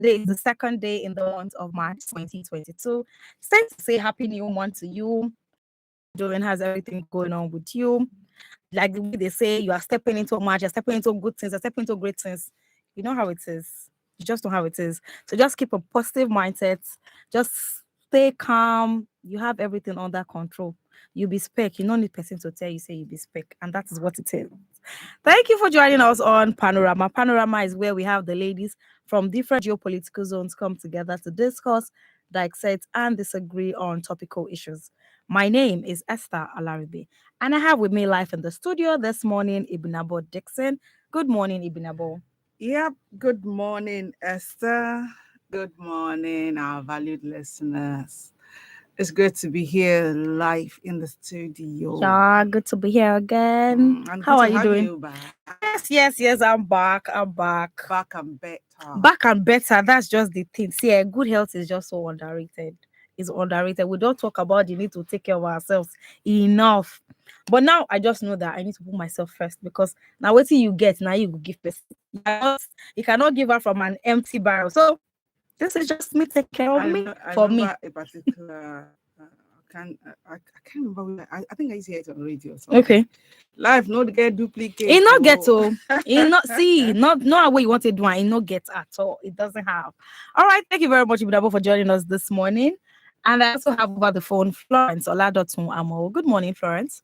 Today is the second day in the month of March 2022. It's time to say happy new month to you. Doing how's everything going on with you? Like the way they say, you are stepping into March, you're stepping into good things, you're stepping into great things. You know how it is. You just know how it is. So just keep a positive mindset. Just stay calm. You have everything under control. You be spec. You don't need person to tell you say you be spec, and that is what it is. Thank you for joining us on Panorama. Panorama is where we have the ladies from different geopolitical zones come together to discuss, dissect, and disagree on topical issues. My name is Esther Alaribe, and I have with me live in the studio this morning Ibinabo Dixon. Good morning, Ibinabo. Yep. Good morning, Esther. Good morning, our valued listeners. It's great to be here live in the studio. Yeah, good to be here again. And How good are to you have doing? you back. Yes. I'm back. Back and better. Back and better. That's just the thing. See, good health is just so underrated. It's underrated. We don't talk about the need to take care of ourselves enough. But now I just know that I need to put myself first because now what you get, now you will give person. You cannot give her from an empty barrel. So this is just me take care of me I for me. remember a particular. I can't remember. I think I used to hear it on the radio. Or something. Okay. Life not get duplicate. It not get to. It not see. Not what you want to do. It not get at all. It doesn't have. All right. Thank you very much, Ibinabo, for joining us this morning. And I also have over the phone Florence Oladotun Amoo. Good morning, Florence.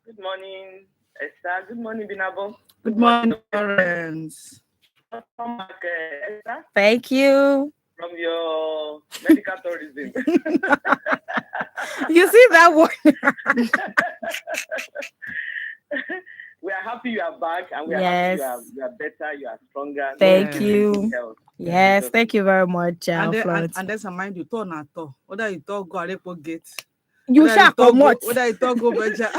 Good morning, Esther. Good morning, Ibinabo. Good morning, Florence. Welcome back, Esther, Thank you. from your medical tourism. You see that one? We are happy you are back, and we are Yes. happy you are better, you are stronger. Thank Yeah. you. Health. Yes, thank you very much, And Florence. there's a mind you turn at all. Whether you talk go Arepo gate. You shall come out. Whether you talk go beja.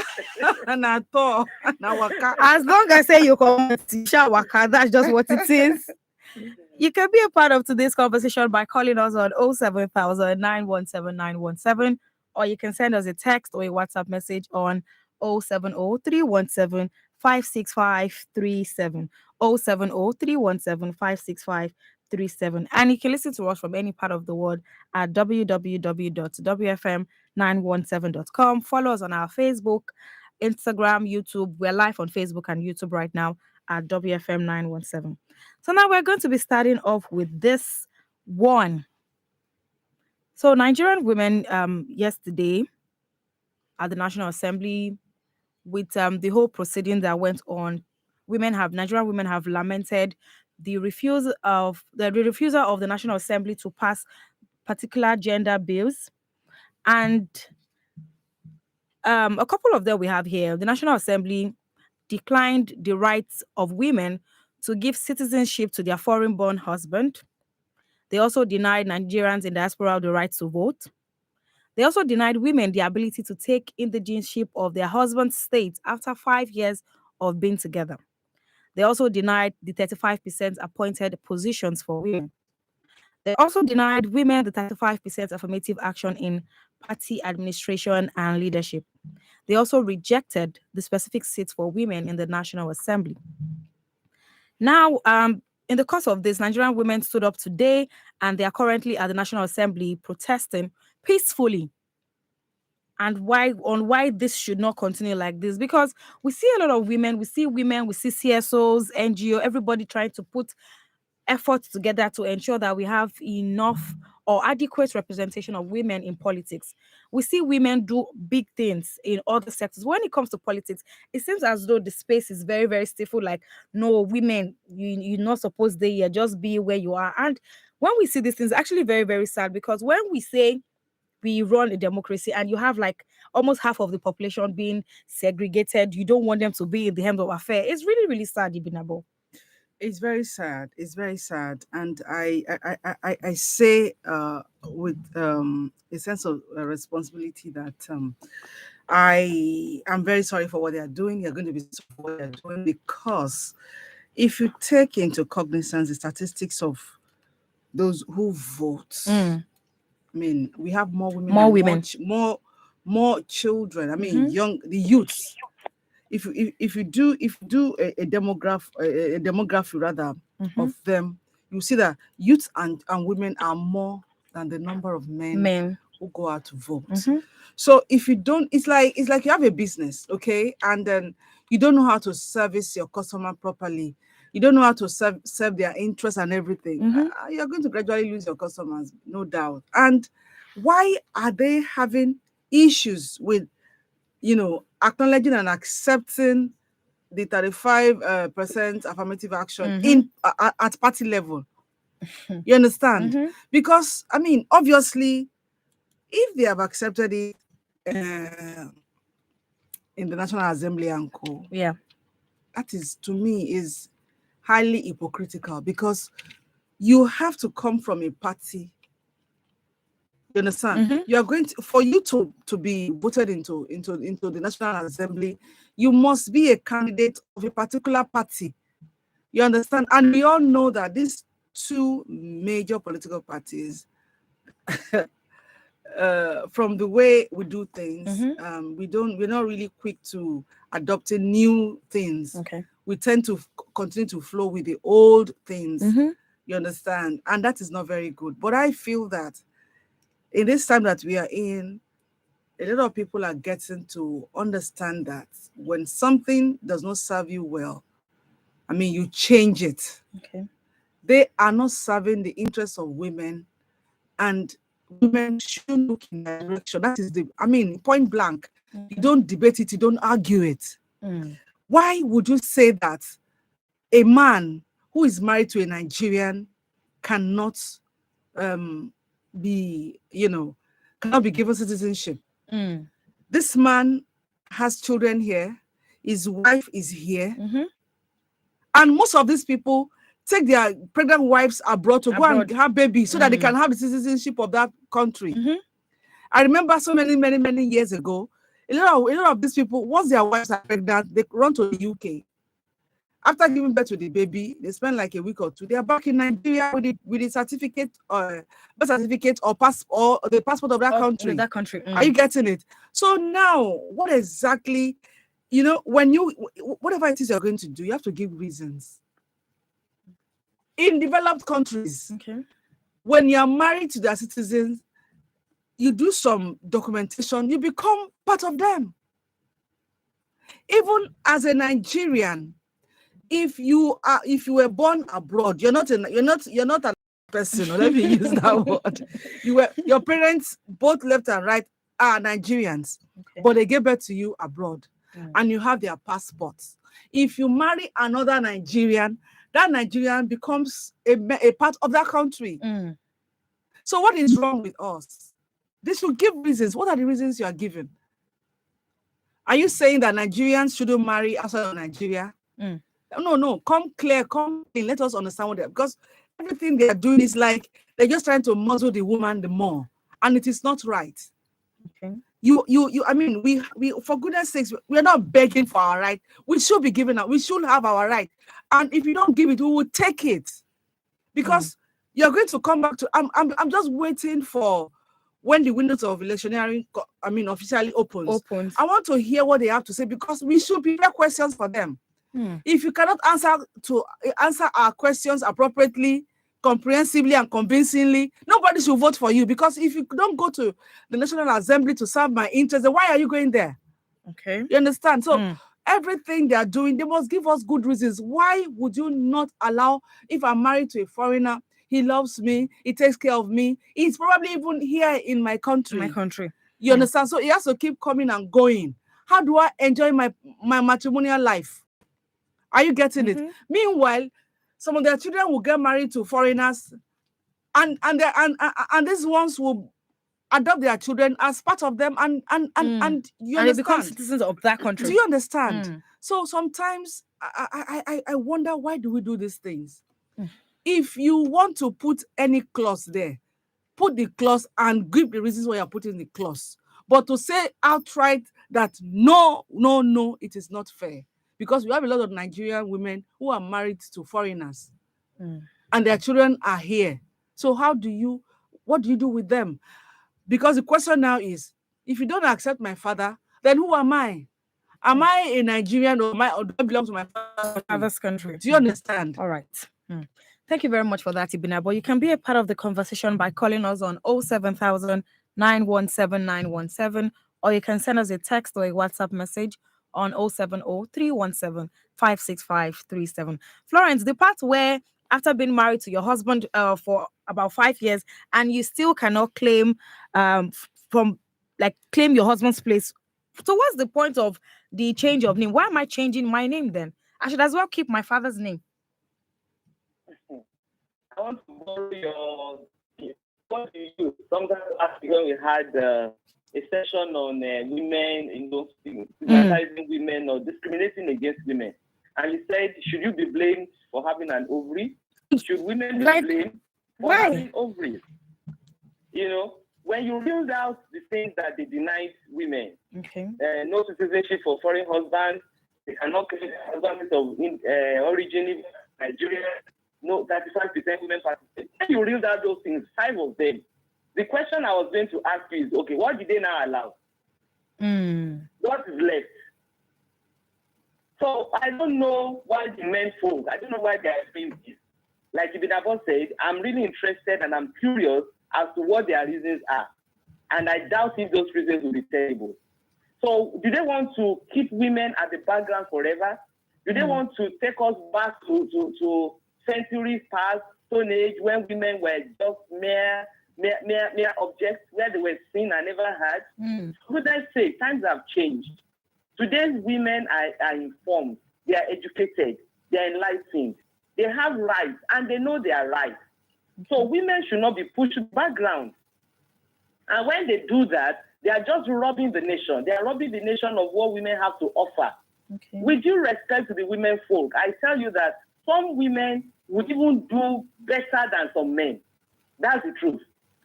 And at all. Now waka. As long as I say you come out, you shall waka. That's just what it is. You can be a part of today's conversation by calling us on 07000 917 917, or you can send us a text or a WhatsApp message on 070 317 56537. 070 317 56537. And you can listen to us from any part of the world at www.wfm917.com. Follow us on our Facebook, Instagram, YouTube. We're live on Facebook and YouTube right now at WFM917. So now we're going to be starting off with this one. So Nigerian women yesterday at the National Assembly with the whole proceeding that went on, Nigerian women have lamented the refusal of the National Assembly to pass particular gender bills. And a couple of them we have here. The National Assembly declined the rights of women to give citizenship to their foreign-born husband. They also denied Nigerians in diaspora the right to vote. They also denied women the ability to take indigenship of their husband's state after 5 years of being together. They also denied the 35% appointed positions for women. They also denied women the 35% affirmative action in party administration and leadership. They also rejected the specific seats for women in the National Assembly. Now, in the course of this, Nigerian women stood up today and they are currently at the National Assembly protesting peacefully. And why this should not continue like this, because we see a lot of women, we see CSOs, NGO, everybody trying to put efforts together to ensure that we have enough or adequate representation of women in politics. We see women do big things in other sectors. When it comes to politics, it seems as though the space is very, very stifled. Like, no, women, you're not supposed to here, just be where you are. And when we see these things, it's actually very, very sad, because when we say we run a democracy and you have like almost half of the population being segregated, you don't want them to be in the hands of affair. It's really, really sad, Ibinabo. It's very sad. It's very sad, and I say with a sense of responsibility that I am very sorry for what they are doing. You're going to be sorry for what they're doing, because if you take into cognizance the statistics of those who vote, I mean, we have more women, more children. I mean, the youths. If you do a demography rather of them, you see that youth and women are more than the number of men who go out to vote. So if you don't, it's like you have a business, okay, and then you don't know how to service your customer properly. You don't know how to serve their interests and everything. You're going to gradually lose your customers, no doubt. And why are they having issues with, acknowledging and accepting the 35% affirmative action at party level? You understand? Because, I mean, obviously, if they have accepted it in the National Assembly and co, that is, to me, is highly hypocritical, because you have to come from a party. You understand? You are going to, for you to be voted into the National Assembly, you must be a candidate of a particular party. You understand? And we all know that these two major political parties, from the way we do things, we're not really quick to adopting new things. We tend to continue to flow with the old things. You understand? And that is not very good. But I feel that in this time that we are in, a lot of people are getting to understand that when something does not serve you well, I mean, you change it. They are not serving the interests of women, and women should look in that direction. That is point blank. You don't debate it, you don't argue it. Why would you say that a man who is married to a Nigerian cannot be given citizenship? This man has children here, his wife is here, and most of these people take their pregnant wives abroad to go and have babies so that they can have the citizenship of that country. I remember so many years ago, a lot of these people, once their wives are pregnant, they run to the UK. After giving birth to the baby, they spend like a week or two. They are back in Nigeria with the certificate, or birth certificate, or the passport of that country. Are you getting it? So now, what exactly, whatever it is you're going to do, you have to give reasons. In developed countries, when you're married to their citizens, you do some documentation, you become part of them. Even as a Nigerian, if you were born abroad, you're not a person, or let me use that word. Your parents, both left and right, are Nigerians, but they gave birth to you abroad, and you have their passports. If you marry another Nigerian, that Nigerian becomes a part of that country. So what is wrong with us? They should give reasons. What are the reasons you are giving? Are you saying that Nigerians shouldn't marry outside of Nigeria? No. Come clear, come clean. Let us understand what because everything they are doing is like they're just trying to muzzle the woman the more, and it is not right. I mean, we for goodness sakes, we are not begging for our right. We should be giving up. We should have our right. And if you don't give it, we will take it. Because you're going to come back to I'm just waiting for when the windows of electioneering officially opens. I want to hear what they have to say, because we should prepare questions for them. If you cannot answer our questions appropriately, comprehensively, and convincingly, nobody should vote for you. Because if you don't go to the National Assembly to serve my interests, then why are you going there? You understand? So everything they are doing, they must give us good reasons. Why would you not allow, if I'm married to a foreigner, he loves me, he takes care of me, he's probably even here in my country. You understand? So he has to keep coming and going. How do I enjoy my matrimonial life? Are you getting it? Meanwhile, some of their children will get married to foreigners, and these ones will adopt their children as part of them, and you understand? And they become citizens of that country. Do you understand? So sometimes I wonder, why do we do these things? If you want to put any clause there, put the clause and give the reasons why you're putting the clause. But to say outright that no, it is not fair. Because we have a lot of Nigerian women who are married to foreigners, and their children are here. So what do you do with them? Because the question now is, if you don't accept my father, then who am I? Am I a Nigerian, or do I belong to my father's country? Do you understand? All right. Thank you very much for that, Ibinabo. You can be a part of the conversation by calling us on 07000 917 917, or you can send us a text or a WhatsApp message on 070 317 56537. Florence, the part where after being married to your husband for about 5 years and you still cannot claim from like claim your husband's place. So what's the point of the change of name? Why am I changing my name then? I should as well keep my father's name. I want to borrow your what do you use? Sometimes last year we had a session on women, stigmatizing women or discriminating against women. And you said, should you be blamed for having an ovary? Should women be blamed for having ovaries? You know, when you reeled out the things that they denied women, no citizenship for foreign husbands, they cannot claim their husbands of origin in Nigeria, no 35% women participate. When you reeled out those things, 5 of them, the question I was going to ask you is, okay, what did they now allow? What is left? So I don't know why the men folk, I don't know why they are doing this. Like Ibinabo said, I'm really interested and I'm curious as to what their reasons are. And I doubt if those reasons will be terrible. So do they want to keep women at the background forever? Do they want to take us back to centuries past, Stone Age, when women were just mere objects, where they were seen and never heard? For goodness sake, times have changed. Today's women are informed, they are educated, they are enlightened, they have rights, and they know they are right. So women should not be pushed to the background. And when they do that, they are just robbing the nation. They are robbing the nation of what women have to offer. With due respect to the women folk, I tell you that some women would even do better than some men. That's the truth.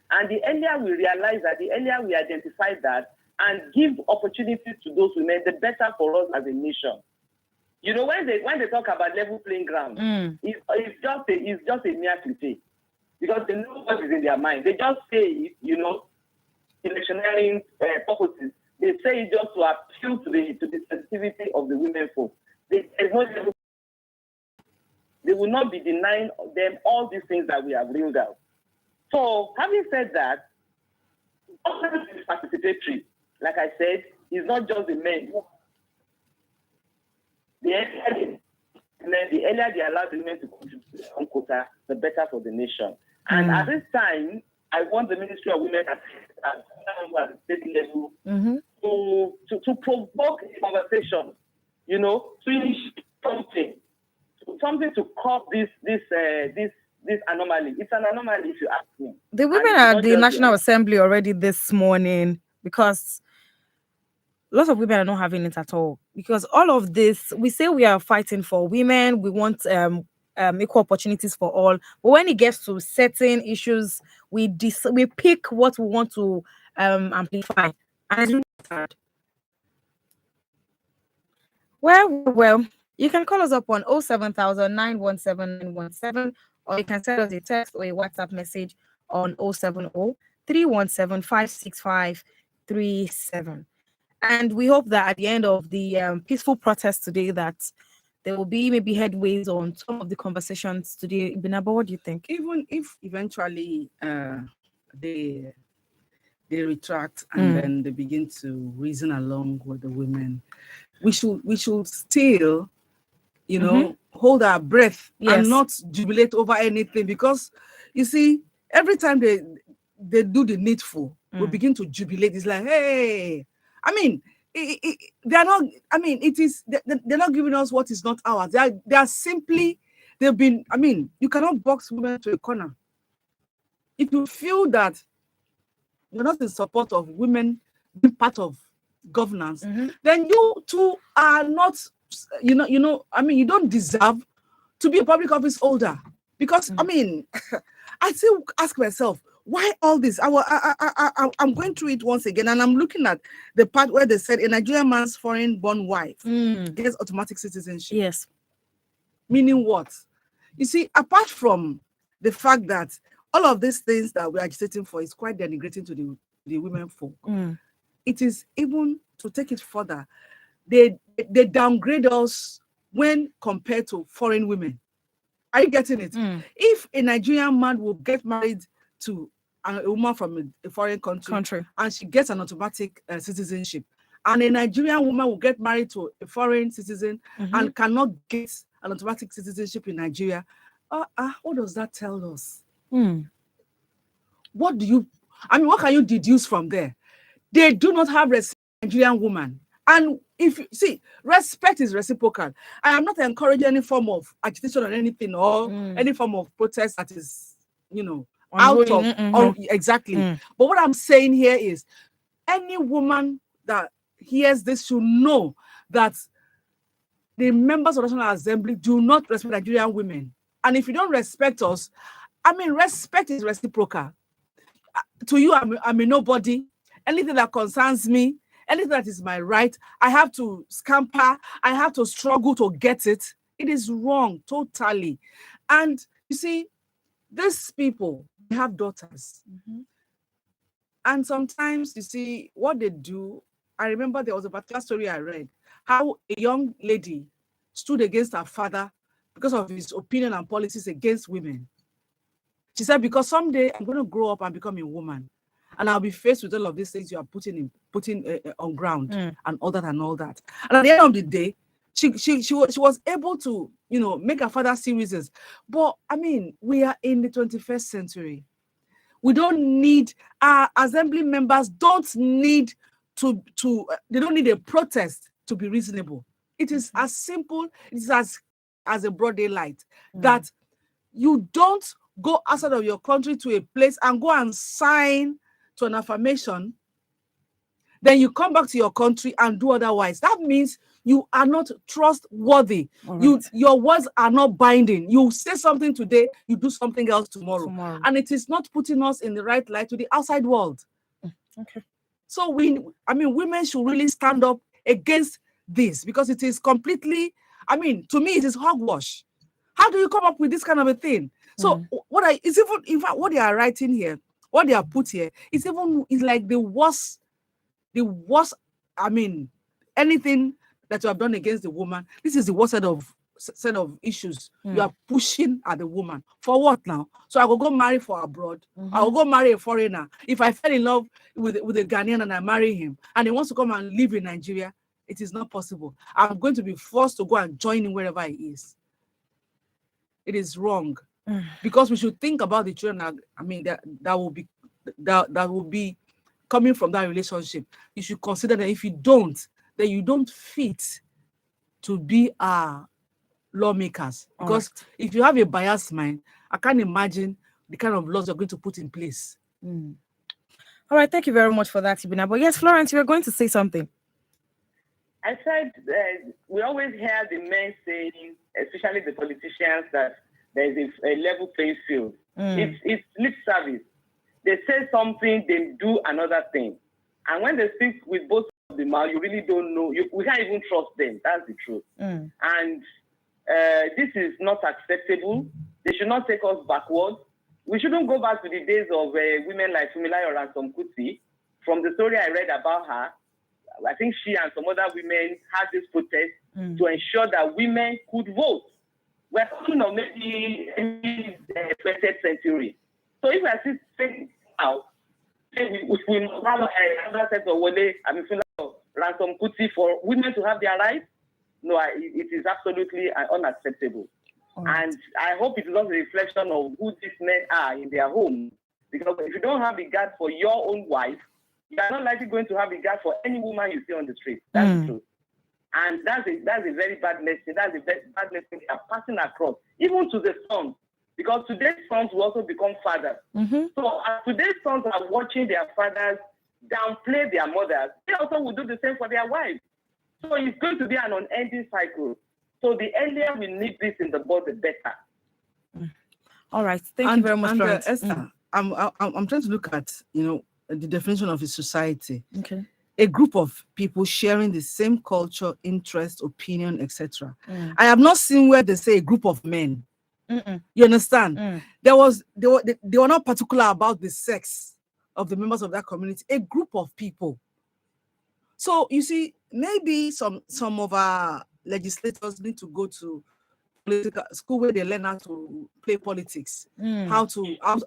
And the earlier we realize that, the earlier we identify that and give opportunities to those women, the better for us as a nation. You know, when they talk about level playing ground, it's just a mere cliche. Because they know what is in their mind. They just say it, you know, electioneering purposes. They say it just to appeal to the sensitivity of the women folk. They will not be denying them all these things that we have reeled out. So, having said that, governance is participatory. Like I said, it's not just the men. The earlier they allow the women to contribute to their own quota, the better for the nation. And at this time, I want the Ministry of Women at the state level to provoke conversation, you know, to initiate something to curb this anomaly. It's an anomaly, if you ask me. The women at the National Assembly already this morning, because lots of women are not having it at all. Because all of this, we say we are fighting for women, we want equal opportunities for all. But when it gets to certain issues, we pick what we want to amplify. And it's really sad. Well, you can call us up on 07000 917 917, or you can send us a text or a WhatsApp message on 070 317 56537. And we hope that at the end of the peaceful protest today, that there will be maybe headways on some of the conversations today. Ibinabo, what do you think? Even if eventually they retract and then they begin to reason along with the women, we should still, you know, hold our breath and not jubilate over anything, because you see, every time they do the needful, we begin to jubilate. It's like, hey, I mean, they're not. I mean, they're not giving us what is not ours. They are simply. They've been. I mean, you cannot box women to a corner. If you feel that you're not in support of women being part of governance, then you too are not. You know. I mean, you don't deserve to be a public office holder, because I mean, I still ask myself, why all this? I'm going through it once again, and I'm looking at the part where they said a Nigerian man's foreign-born wife gets automatic citizenship. Yes. Meaning what? You see, apart from the fact that all of these things that we're agitating for is quite denigrating to the women folk, it is even, to take it further, they downgrade us when compared to foreign women. Are you getting it? If a Nigerian man will get married to a woman from a foreign country and she gets an automatic citizenship, and a Nigerian woman will get married to a foreign citizen and cannot get an automatic citizenship in Nigeria, what does that tell us? What can you deduce from there? They do not have respect for Nigerian woman. And if you see, respect is reciprocal. I am not encouraging any form of agitation or anything, or any form of protest that is, out of exactly. But what I'm saying here is, any woman that hears this should know that the members of the National Assembly do not respect Nigerian women. And if you don't respect us, respect is reciprocal. To you, I'm a nobody. Anything that concerns me, anything that is my right, I have to scamper, I have to struggle to get it. It is wrong, totally. And you see, these people have daughters. And sometimes, you see, what they do, I remember there was a particular story I read, how a young lady stood against her father because of his opinion and policies against women. She said, because someday I'm going to grow up and become a woman, and I'll be faced with all of these things you are putting on ground and all that and all that. And at the end of the day, she was able to, make her father see reasons. But we are in the 21st century. We don't need, our assembly members don't need they don't need a protest to be reasonable. It is as simple, it is as a broad daylight, that you don't go outside of your country to a place and go and sign to an affirmation, then you come back to your country and do otherwise. That means you are not trustworthy. Right. Your words are not binding. You say something today, you do something else tomorrow. And it is not putting us in the right light to the outside world. Okay. So women should really stand up against this, because it is completely, to me, it is hogwash. How do you come up with this kind of a thing? So in fact, what they are writing here, what they are put here, is like the worst, anything that you have done against the woman. This is the worst set of issues you are pushing at the woman. For what now? So I will go marry for abroad. I will go marry a foreigner. If I fell in love with a Ghanaian and I marry him, and he wants to come and live in Nigeria, it is not possible. I'm going to be forced to go and join him wherever he is. It is wrong. Because we should think about the children that will be coming from that relationship. You should consider that if you don't, then you don't fit to be our lawmakers. Because if you have a biased mind, I can't imagine the kind of laws you're going to put in place. All right, thank you very much for that, Ibinabo. But yes, Florence, you were going to say something. I said we always hear the men saying, especially the politicians, that there is a level playing field. It's lip service. They say something, they do another thing. And when they speak with both of the mouth, you really don't know. We can't even trust them. That's the truth. And this is not acceptable. They should not take us backwards. We shouldn't go back to the days of women like Fumilayo Ransom Kuti. From the story I read about her, I think she and some other women had this protest to ensure that women could vote. We're talking of maybe in the 20th century. So if I see things now, we have another set of Ransom Kuti for women to have their rights. No, it is absolutely unacceptable. And I hope it is not a reflection of who these men are in their home. Because if you don't have regard for your own wife, you are not likely going to have regard for any woman you see on the street. That's the truth. And that's a very bad lesson. That's a very bad lesson they are passing across, even to the sons. Because today's sons will also become fathers. So as today's sons are watching their fathers downplay their mothers, they also will do the same for their wives. So it's going to be an unending cycle. So the earlier we nip this in the bud, the better. All right. Thank you very much, Florence. Esther, I'm trying to look at, the definition of a society. Okay. A group of people sharing the same culture, interest, opinion, etc. I have not seen where they say a group of men. You understand? They were not particular about the sex of the members of that community. A group of people. So you see, maybe some of our legislators need to go to political school where they learn how to play politics, Mm.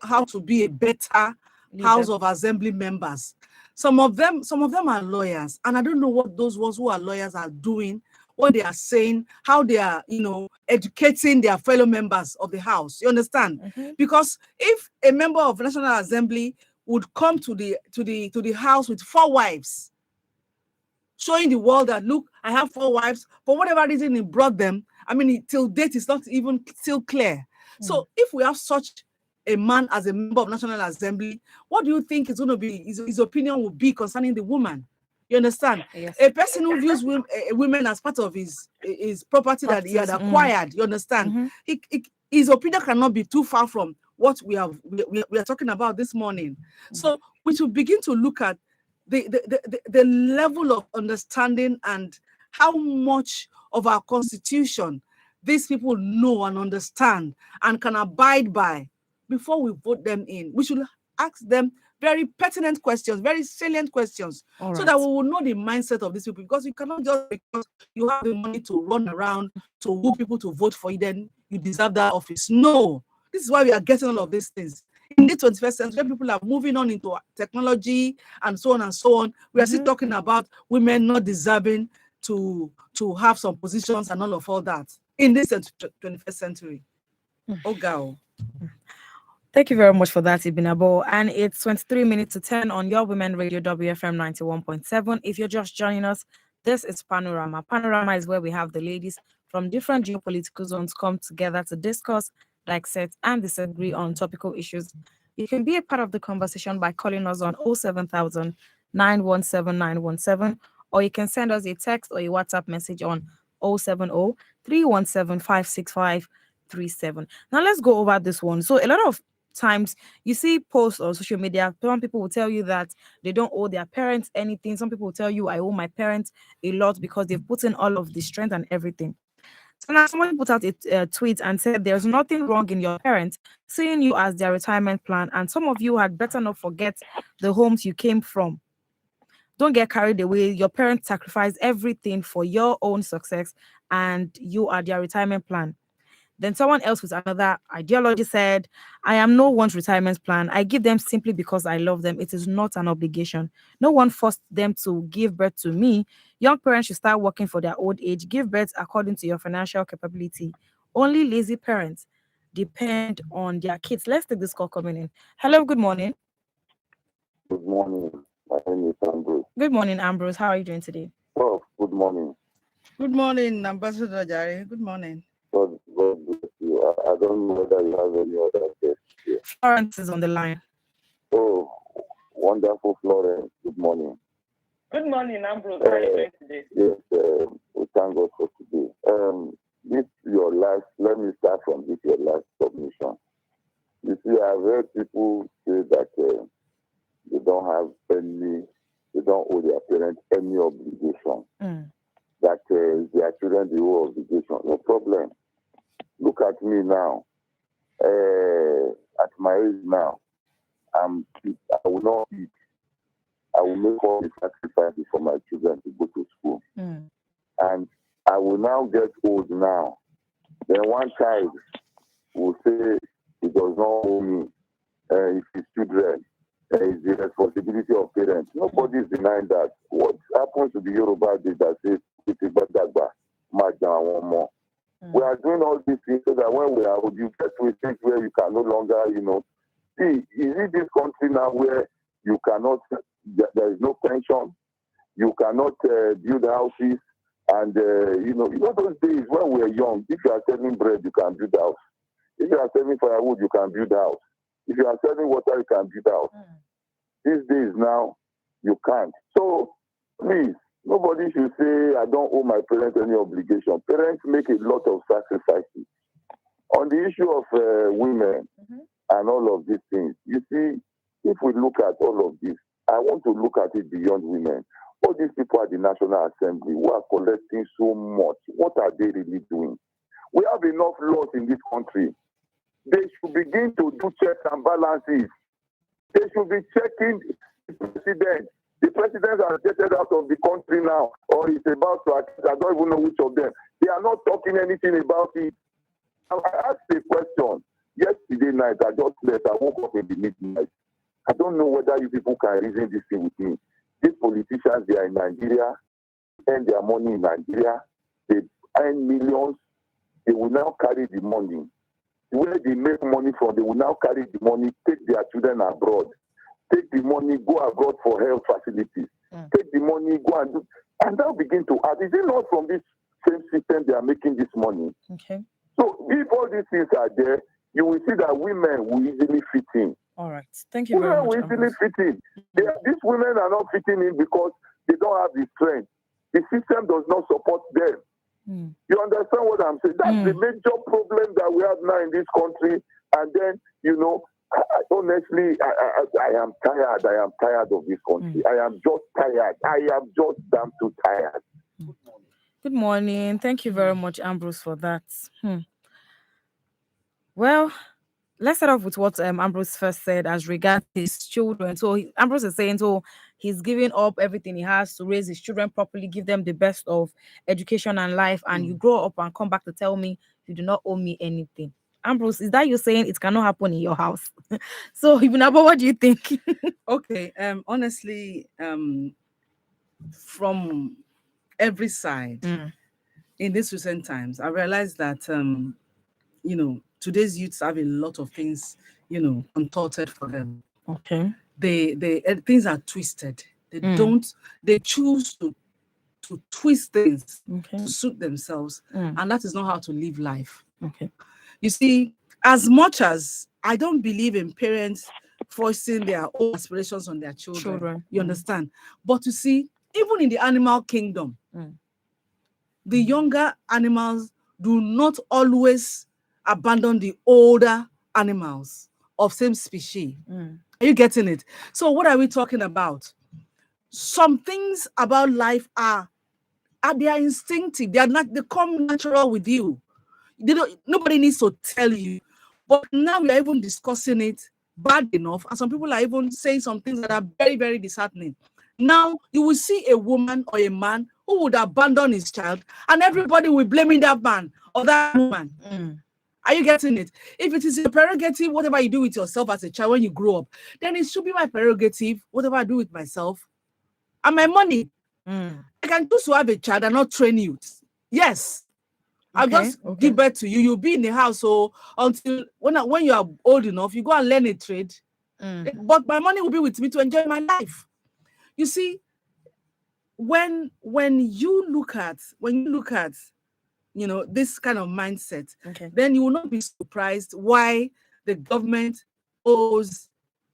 how to be a better Leader. House of Assembly members. Some of them are lawyers, and I don't know what those ones who are lawyers are doing, what they are saying, how they are, educating their fellow members of the House. You understand? Mhm. Because if a member of National Assembly would come to the House with 4 wives, showing the world that, look, I have 4 wives, for whatever reason he brought them, I mean, till date it's not even still clear. So if we have such a man as a member of National Assembly, what do you think is going to be his opinion will be concerning the woman? You understand? Yes. A person who views women as part of his property that he had Practice, acquired, you understand? His opinion cannot be too far from what we are talking about this morning. So we should begin to look at the level of understanding and how much of our constitution these people know and understand and can abide by before we vote them in. We should ask them very pertinent questions, very salient questions, so that we will know the mindset of these people. Because you cannot just, because you have the money to run around to woo people to vote for you, then you deserve that office. No, this is why we are getting all of these things. In the 21st century, people are moving on into technology and so on and so on. We are still talking about women not deserving to have some positions and all that in this 21st century. Oh, girl. Thank you very much for that, Ibinabo. And it's 23 minutes to 10 on your Women Radio WFM 91.7. If you're just joining us, this is Panorama. Panorama is where we have the ladies from different geopolitical zones come together to discuss, dissect, and disagree on topical issues. You can be a part of the conversation by calling us on 07000 917 917, or you can send us a text or a WhatsApp message on 070 317 565 37. Now let's go over this one. So a lot of times you see posts on social media, some people will tell you that they don't owe their parents anything. Some people will tell you I owe my parents a lot because they've put in all of the strength and everything. So now someone put out a tweet and said there's nothing wrong in your parents seeing you as their retirement plan, and some of you had better not forget the homes you came from. Don't get carried away. Your parents sacrificed everything for your own success, and you are their retirement plan. Then someone else with another ideology said, I am no one's retirement plan. I give them simply because I love them. It is not an obligation. No one forced them to give birth to me. Young parents should start working for their old age. Give birth according to your financial capability. Only lazy parents depend on their kids. Let's take this call coming in. Hello, good morning. Good morning. My name is Ambrose. Good morning, Ambrose. How are you doing today? Oh, good morning. Good morning, Ambassador Jare. Good morning. God bless you. I don't know whether you have any other guests here. Florence is on the line. Oh, wonderful Florence. Good morning. Good morning, Ambrose. How are you doing today? Yes, we thank God for today. This your last. Let me start from this your last submission. You see, I've heard people say that they don't owe their parents any obligation. That their children they owe obligation. No problem. Look at me now. At my age now, I will not eat. I will make all the sacrifices for my children to go to school. And I will now get old now. Then one child will say he does not owe me. If his children, it's the responsibility of parents. Nobody is denying that. What happens to the Yoruba did that says, we are doing all these things so that when we are old, you get to a stage where you can no longer, see, is it this country now where you cannot, there is no pension, you cannot build houses, and, those days when we are young, if you are selling bread, you can build house. If you are selling firewood, you can build house. If you are selling water, you can build house. These days now, you can't. So, please, nobody should say, I don't owe my parents any obligation. Parents make a lot of sacrifices. On the issue of women and all of these things, you see, if we look at all of this, I want to look at it beyond women. All these people at the National Assembly who are collecting so much, what are they really doing? We have enough laws in this country. They should begin to do checks and balances. They should be checking the president. The president has jetted out of the country now, or is about to. I don't even know which of them. They are not talking anything about it. I asked a question yesterday night. I just slept. I woke up in the midnight. I don't know whether you people can reason this thing with me. These politicians, they are in Nigeria, spend their money in Nigeria, they earn millions, they will now carry the money. Where they make money from, they will now carry the money, take their children abroad, take the money, go abroad for health facilities, take the money, go and do, and now begin to ask, is it not from this same system they are making this money? Okay. So if all these things are there, you will see that women will easily fit in. All right. Thank you very Women much. will easily Ambrose. fit in. These women are not fitting in because they don't have the strength. The system does not support them. You understand what I'm saying? That's the major problem that we have now in this country. And then, you know, honestly, I am tired. I am tired of this country. I am just tired. I am just damn too tired. Good morning. Thank you very much, Ambrose, for that. Well, let's start off with what Ambrose first said as regards his children. So Ambrose is saying, so he's giving up everything he has to raise his children properly, give them the best of education and life, and you grow up and come back to tell me you do not owe me anything. Ambrose, is that you saying it cannot happen in your house? So Ibinabo, what do you think? Okay, honestly, from every side in these recent times, I realized that you know, today's youths have a lot of things, you know, contorted for them. Okay. They things are twisted. They choose to twist things to suit themselves, and that is not how to live life. Okay. You see, as much as I don't believe in parents forcing their own aspirations on their children. You understand? But you see, even in the animal kingdom, the younger animals do not always abandon the older animals of same species. Are you getting it? So what are we talking about? Some things about life they are instinctive. They are not, they come natural with you. Nobody needs to tell you. But now we are even discussing it bad enough, and some people are even saying some things that are very, very disheartening. Now you will see a woman or a man who would abandon his child, and everybody will blaming that man or that woman. Are you getting it? If it is a prerogative, whatever you do with yourself as a child when you grow up, then it should be my prerogative, whatever I do with myself and my money. I can choose to have a child and not train you. Yes. I'll just give birth to you. You'll be in the house so until when you are old enough, you go and learn a trade. But my money will be with me to enjoy my life. You see, when you look at you know, this kind of mindset, then you will not be surprised why the government owes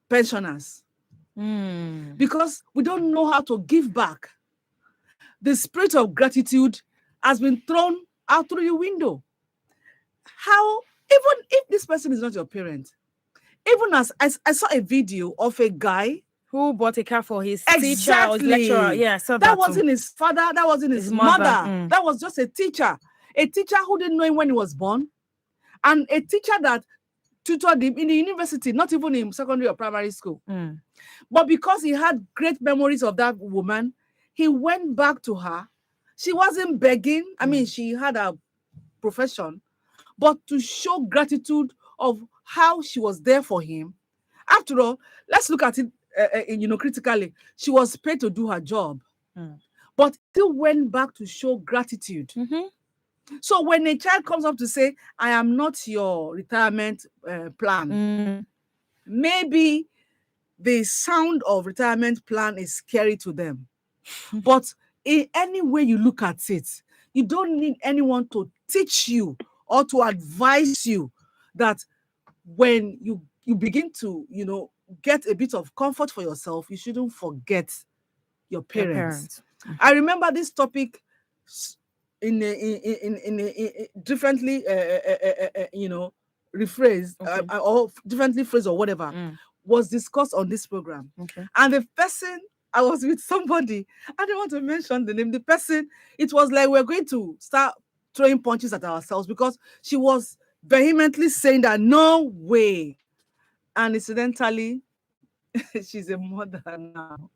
pensioners. Because we don't know how to give back. The spirit of gratitude has been thrown out through your window. How, even if this person is not your parent, even as I saw a video of a guy who bought a car for his teacher or his lecturer. Yeah, so that wasn't his father, that wasn't his mother. That was just a teacher who didn't know him when he was born, and a teacher that tutored him in the university, not even in secondary or primary school. But because he had great memories of that woman, he went back to her. She wasn't begging. I mean, she had a profession, but to show gratitude of how she was there for him. After all, let's look at it, you know, critically. She was paid to do her job, but still went back to show gratitude. So when a child comes up to say, I am not your retirement plan, maybe the sound of retirement plan is scary to them. But in any way you look at it, you don't need anyone to teach you or to advise you that when you begin to, you know, get a bit of comfort for yourself, you shouldn't forget your parents. I remember this topic in differently, you know, rephrased or differently phrased or whatever was discussed on this program. And the person, I was with somebody, I don't want to mention the name. The person, it was like we're going to start throwing punches at ourselves because she was vehemently saying that no way. And incidentally, she's a mother now.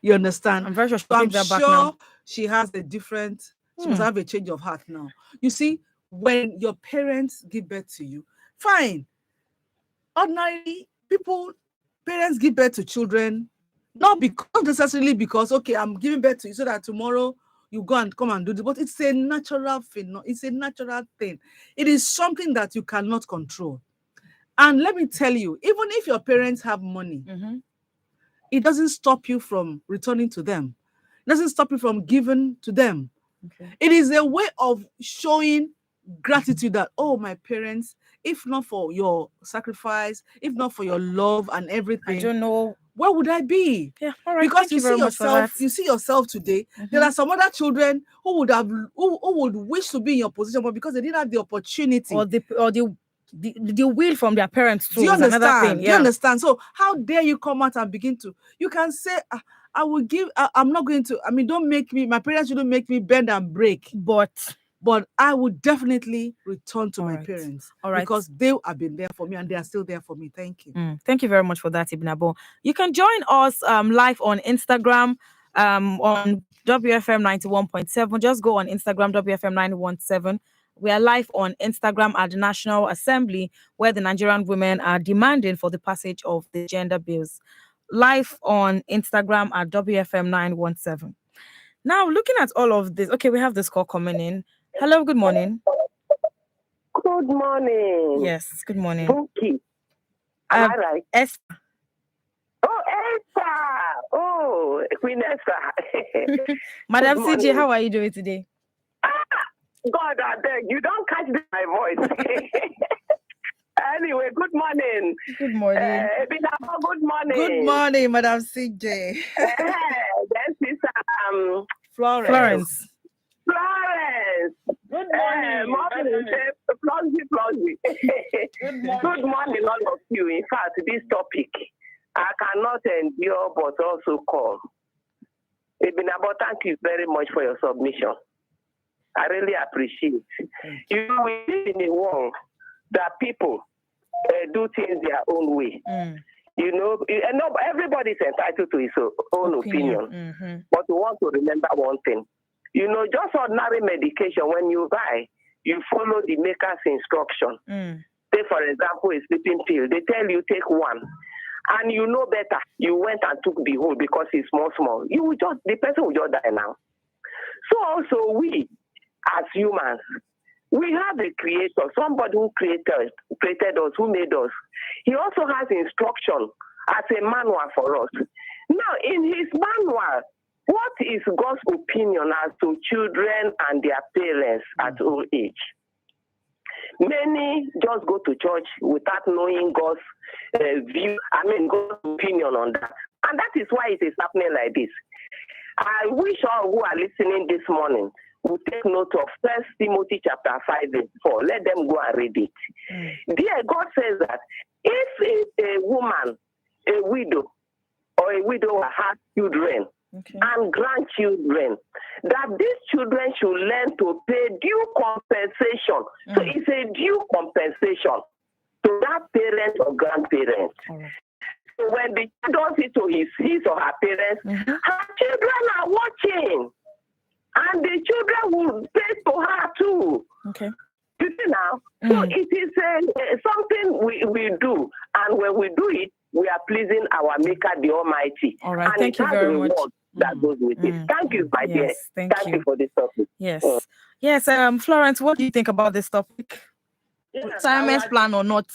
You understand? I'm very sure so I'm sure she has a different, she must have a change of heart now. You see, when your parents give birth to you, fine. Ordinarily, parents give birth to children, not necessarily because, okay, I'm giving birth to you so that tomorrow you go and come and do this, but it's a natural thing. It's a natural thing. It is something that you cannot control. And let me tell you, even if your parents have money, it doesn't stop you from returning to them. It doesn't stop you from giving to them. Okay. It is a way of showing gratitude that, oh, my parents, if not for your sacrifice, if not for your love and everything, I don't know, where would I be? Yeah, all right. Because Thank you very much for that. you see yourself today. There are some other children who would wish to be in your position, but because they didn't have the opportunity or the will from their parents too. Do you is another understand? thing. Do you understand? So how dare you come out and begin to? You can say, I will give. I'm not going to. I mean, don't make me. My parents shouldn't make me bend and break. But I would definitely return to my parents. All right. Because they have been there for me and they are still there for me. Thank you. Thank you very much for that, Ibinabo. You can join us live on Instagram on WFM 91.7. Just go on Instagram, WFM 917. We are live on Instagram at the National Assembly, where the Nigerian women are demanding for the passage of the gender bills. Live on Instagram at WFM 917. Now, looking at all of this, okay, we have this call coming in. Hello, good morning. Good morning. Yes, good morning. Bookie. Am I right? Esther. Oh, Esther. Oh, Queen Esther. Madam CJ, how are you doing today? God, I beg you, don't catch my voice. Anyway, good morning. Good morning. Ibinabo, good morning. Good morning, Madam CJ. This is Florence. Good morning. Good morning, all of you. In fact, this topic, I cannot endure but also call. Ibinabo, thank you very much for your submission. I really appreciate. You know, we live in a world that people do things their own way. You know, everybody is entitled to his own opinion. But we want to remember one thing. You know, just ordinary medication, when you buy, you follow the maker's instruction. Take, for example, a sleeping pill. They tell you take one. And you know better. You went and took the whole because it's small. The person will just die now. So also we, as humans, we have a creator, somebody who created us, who made us. He also has instruction as a manual for us. Now, in his manual, what is God's opinion as to children and their parents at old age? Many just go to church without knowing God's God's opinion on that. And that is why it is happening like this. I wish all who are listening this morning will take note of 1 Timothy chapter 5 verse 4. Let them go and read it. There, God says that if a woman, a widow, or a widower has children and grandchildren, that these children should learn to pay due compensation. So it's a due compensation to that parent or grandparent. So when the child does it to his or her parents, her children are watching. And the children will pay to her too. Okay. You see now? So it is something we do. And when we do it, we are pleasing our Maker, the Almighty. All right. And thank you very much. That goes with it. Thank you, my dear. Thank you for this topic. Yes. Yes, Florence, what do you think about this topic? Retirement plan or not?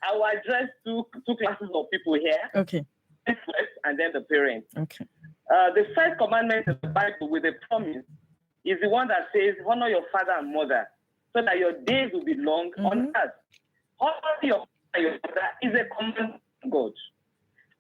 I will address two classes of people here. Okay. First, and then the parents. Okay. The first commandment in the Bible with a promise is the one that says, honor your father and mother so that your days will be long on earth. Honor your father and your mother is a commandment of God.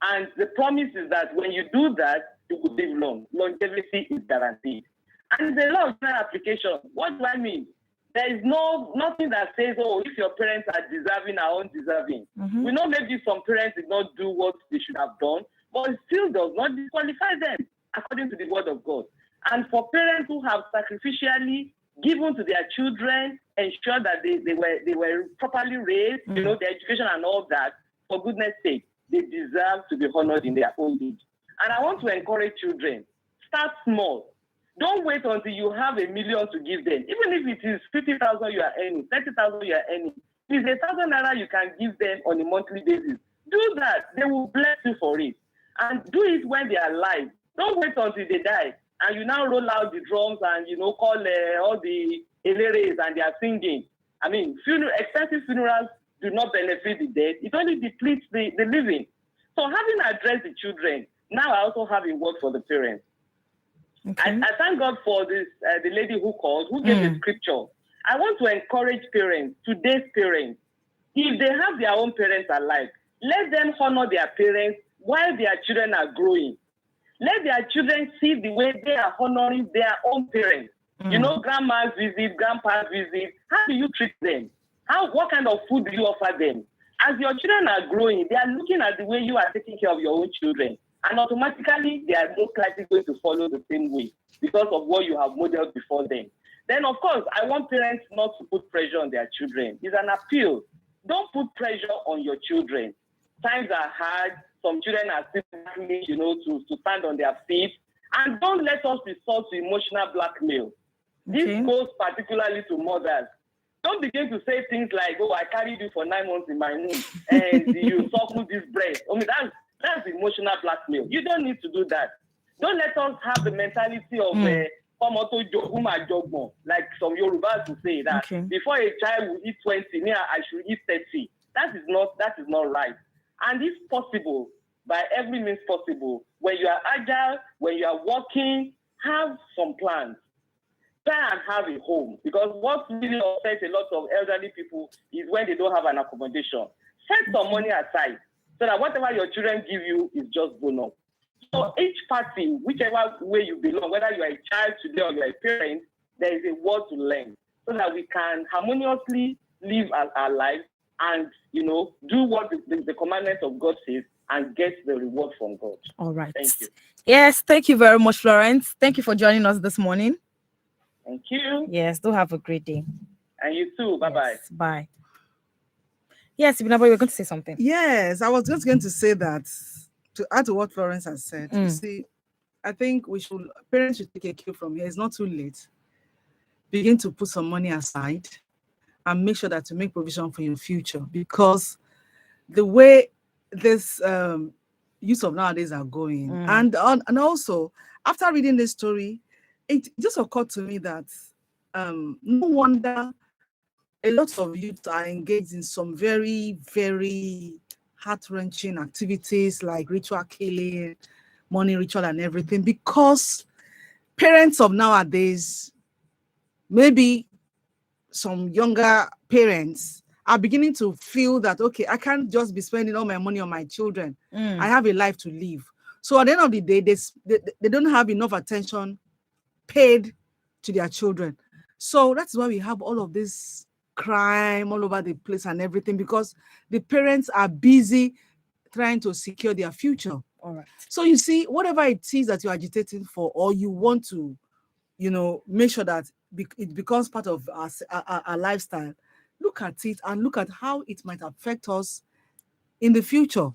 And the promise is that when you do that, you will live long. Longevity is guaranteed. And it's a law of general application. What do I mean? There is nothing that says, oh, if your parents are deserving or undeserving. We know maybe some parents did not do what they should have done, but it still does not disqualify them according to the word of God. And for parents who have sacrificially given to their children, ensure that they were properly raised, you know, their education and all that, for goodness sake, they deserve to be honored in their old age. And I want to encourage children, start small. Don't wait until you have $1 million to give them. Even if it is 50,000 you are earning, 30,000 you are earning, if it's 1,000 naira you can give them on a monthly basis. Do that. They will bless you for it. And do it when they are alive. Don't wait until they die. And you now roll out the drums and, call all the eleres and they are singing. I mean, expensive funerals do not benefit the dead. It only depletes the living. So having addressed the children, now I also have a word for the parents. Okay. I thank God for this, the lady who called, who gave the scripture. I want to encourage parents, today's parents, if they have their own parents alive, let them honor their parents while their children are growing. Let their children see the way they are honoring their own parents. Grandma's visit, grandpa's visit. How do you treat them? What kind of food do you offer them? As your children are growing, they are looking at the way you are taking care of your own children. And automatically, they are most likely going to follow the same way because of what you have modeled before them. Then, of course, I want parents not to put pressure on their children. It's an appeal. Don't put pressure on your children. Times are hard. Some children are still battling, to stand on their feet. And don't let us resort to emotional blackmail. Okay. This goes particularly to mothers. Don't begin to say things like, "Oh, I carried you for 9 months in my womb, and you suckle this breast." I mean, that's emotional blackmail. You don't need to do that. Don't let us have the mentality of like some Yorubas will say that before a child will eat 20, I should eat 30. That is not right. And if possible, by every means possible, when you are agile, when you are working, have some plans. Try and have a home, because what really upsets a lot of elderly people is when they don't have an accommodation. Set some money aside so that whatever your children give you is just bonus. So each party, whichever way you belong, whether you are a child today or you are a parent, there is a word to learn so that we can harmoniously live our lives and, do what the commandments of God says and get the reward from God. All right. Thank you. Yes, thank you very much, Florence. Thank you for joining us this morning. Thank you. Yes, do have a great day. And you too. Bye-bye. Yes, bye. Yes, Ibinabo, you were going to say something. Yes, I was just going to say that, to add to what Florence has said. You see, I think parents should take a cue from here. It's not too late. Begin to put some money aside and make sure that you make provision for your future, because the way this youth of nowadays are going, and also after reading this story, it just occurred to me that no wonder a lot of youth are engaged in some very, very heart-wrenching activities like ritual killing, money ritual and everything, because parents of nowadays, maybe some younger parents, are beginning to feel that, okay, I can't just be spending all my money on my children. I have a life to live. So at the end of the day, they don't have enough attention paid to their children. So that's why we have all of this crime all over the place and everything, because the parents are busy trying to secure their future. All right. So you see, whatever it is that you're agitating for, or you want to, make sure that it becomes part of our lifestyle, look at it and look at how it might affect us in the future.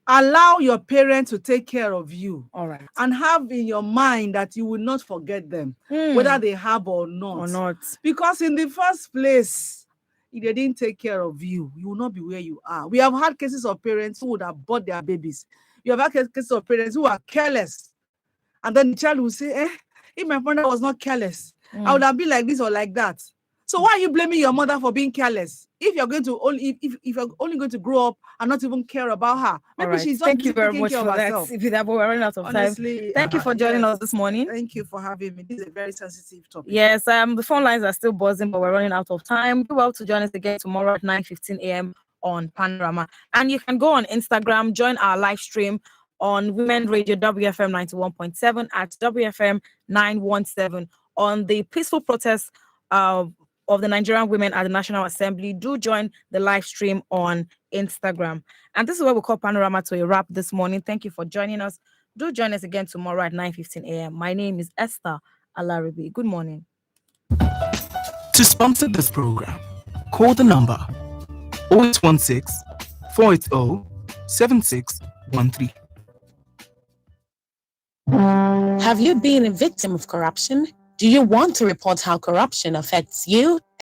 Allow your parents to take care of you. All right. And have in your mind that you will not forget them, whether they have or not. Because in the first place, if they didn't take care of you, you will not be where you are. We have had cases of parents who would have bought their babies. You have had cases of parents who are careless. And then the child will say, if my mother was not careless, I would have been like this or like that. So why are you blaming your mother for being careless? If you're going to if you're only going to grow up and not even care about her, maybe she's not Thank you very taking much care for of that. herself. Ibinabo, we're running out of Honestly, time. Thank you for joining us this morning. Thank you for having me. This is a very sensitive topic. Yes, the phone lines are still buzzing, but we're running out of time. Do well to join us again tomorrow at 9:15 a.m. on Panorama. And you can go on Instagram, join our live stream on Women Radio WFM 91.7 at WFM 917 on the peaceful protest of the Nigerian women at the National Assembly. Do join the live stream on Instagram. And this is where we call Panorama to a wrap this morning. Thank you for joining us. Do join us again tomorrow at 9:15 a.m. My name is Esther Alaribe. Good morning. To sponsor this program, call the number 0816 480 7613. Have you been a victim of corruption? Do you want to report how corruption affects you?